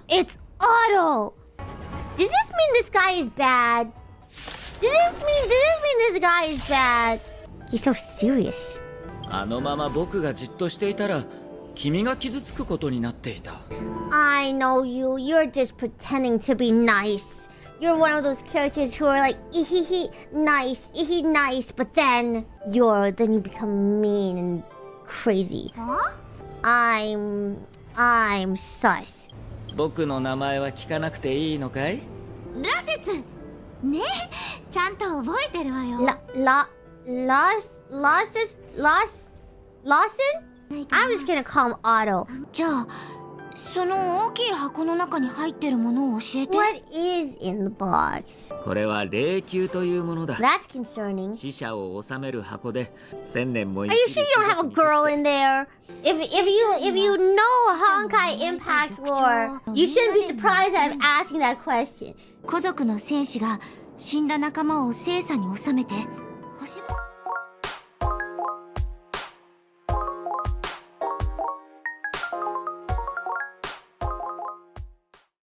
It's Otto! Does this mean this guy is bad? Does this mean this guy is bad? He's so serious. あのまま僕がじっとしていたら君が傷つくことになっていた。 I know you. You're just pretending to be nice. You're one of those characters who are like, nice, nice, but then you become mean and crazy. Huh? I'm sus. 僕の名前は聞かなくていいのかい？ラセツね、ちゃんと覚えてるわよ。Lawson? I'm just gonna call him Otto. じゃあ、その大きい箱の中に入ってるものを教えて。What is in the box? これは霊柩というものだ。 That's concerning. 死者を収める箱で1000年も Are you sure you don't have a girl in there? If you know Honkai Impact lore, you shouldn't be surprised that I'm asking that question. 古族の戦士が死んだ仲間を聖査に収めて星